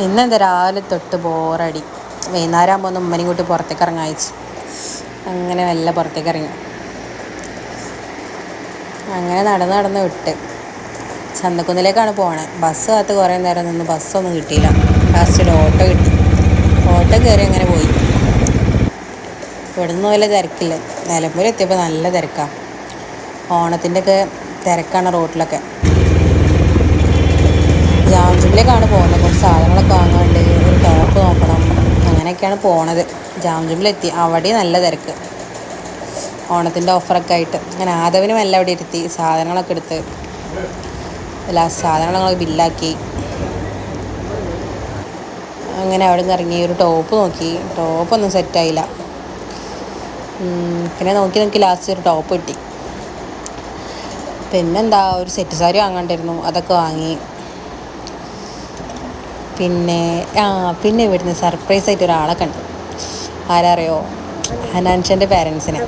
ഇന്നെന്താ രാവിലെ തൊട്ട് ബോറടി. വൈകുന്നേരം ആകുമ്പോൾ ഒന്ന് ഉമ്മനെയും കൂട്ടി പുറത്തേക്ക് ഇറങ്ങാൻ അയച്ചു. അങ്ങനെ മെല്ലെ പുറത്തേക്ക് ഇറങ്ങി. അങ്ങനെ നടന്ന് വിട്ട് ചന്തക്കുന്നിലേക്കാണ് പോണത്. ബസ് കാത്ത് കുറേ നേരം നിന്ന് ബസ്സൊന്നും കിട്ടിയില്ല. ലാസ്റ്റ് ഒരു ഓട്ടോ കിട്ടി. ഓട്ടോ കയറി അങ്ങനെ പോയി. ഇവിടുന്ന് വല്ല തിരക്കില്ല. നിലമ്പൂർ എത്തിയപ്പോൾ നല്ല തിരക്കാണ്. ഓണത്തിൻ്റെ ഒക്കെ തിരക്കാണ് റോട്ടിലൊക്കെ. ജാം ജൂബിലേക്കാണ് പോകുന്നത്. കുറച്ച് സാധനങ്ങളൊക്കെ വാങ്ങാണ്ട്, ഒരു ടോപ്പ് നോക്കണം. അങ്ങനെയൊക്കെയാണ് പോണത്. ജാം ജൂബിലെത്തി. അവിടെ നല്ല തിരക്ക്. ഓണത്തിൻ്റെ ഓഫറൊക്കെ ആയിട്ട് അങ്ങനെ ആദവിനും എല്ലാം അവിടെ ഇരുത്തി സാധനങ്ങളൊക്കെ എടുത്ത് ലാസ്റ്റ് സാധനങ്ങളൊക്കെ ബില്ലാക്കി. അങ്ങനെ അവിടെ നിന്ന് ഇറങ്ങി ഒരു ടോപ്പ് നോക്കി. ടോപ്പൊന്നും സെറ്റായില്ല. പിന്നെ നോക്കി ലാസ്റ്റ് ഒരു ടോപ്പ് കിട്ടി. പിന്നെന്താ, ഒരു സെറ്റ് സാരി വാങ്ങാണ്ടിരുന്നു, അതൊക്കെ വാങ്ങി. പിന്നെ ഇവിടുന്ന് സർപ്രൈസായിട്ട് ഒരാളെ കണ്ടു. ആരറിയോ? ഹനാൻഷൻ്റെ പേരൻസിനെ.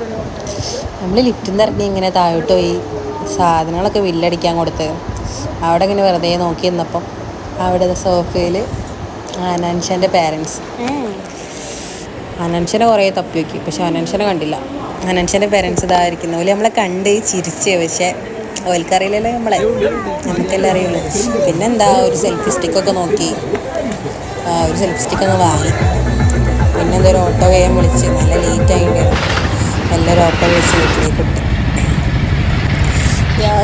നമ്മൾ ലിഫ്റ്റിൽ നിന്ന് ഇറങ്ങി ഇങ്ങനെ താഴോട്ട് പോയി സാധനങ്ങളൊക്കെ ബില്ലടിക്കാൻ കൊടുത്ത് അവിടെ ഇങ്ങനെ വെറുതെ നോക്കി നിന്നപ്പം അവിടെ സോഫയിൽ ഹനാൻഷൻ്റെ പേരൻസ്. ഹനാൻഷനെ കുറേ തപ്പി നോക്കി, പക്ഷെ ഹനാൻഷനെ കണ്ടില്ല. ഹനാൻഷൻ്റെ പേരൻസ് ഇതായിരിക്കുന്ന പോലെ നമ്മളെ കണ്ട് ചിരിച്ച്. പക്ഷേ ഓൽക്കറിയില്ലല്ലോ നമുക്കെല്ലാം അറിയുള്ളൂ. പിന്നെന്താ, ഒരു സെൽഫി സ്റ്റിക്കൊക്കെ നോക്കി. ഒരു സെൽഫി സ്റ്റിക്കൊക്കെ വാങ്ങി. പിന്നെന്താ, ഒരു ഓട്ടോ വേഗം വിളിച്ച്. നല്ല ലേറ്റ് ആയിട്ട് എല്ലാവരും ഓട്ടോ വിളിച്ച് വീട്ടിലേക്ക് വിട്ട്.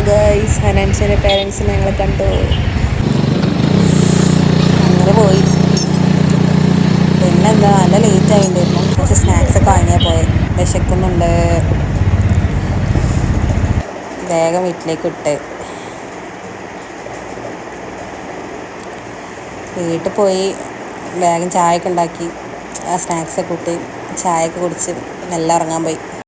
ഗൈസ്, ഹനാൻഷൻ്റെ പേരൻസിനെ ഞങ്ങളെ കണ്ടു. അങ്ങനെ പോയി. പിന്നെന്താ, നല്ല ലേറ്റ് ആയിട്ടുണ്ടായിരുന്നു. കുറച്ച് സ്നാക്സൊക്കെ വാങ്ങിയാൽ പോയി. വിശക്കുന്നുണ്ട്. വേഗം വീട്ടിലേക്ക് വിട്ട്. വീട്ടിൽ പോയി വേഗം ചായയൊക്കെ ഉണ്ടാക്കി. ആ സ്നാക്സൊക്കെ കൂട്ടി ചായയൊക്കെ കുടിച്ച് നല്ല ഉറങ്ങാൻ പോയി.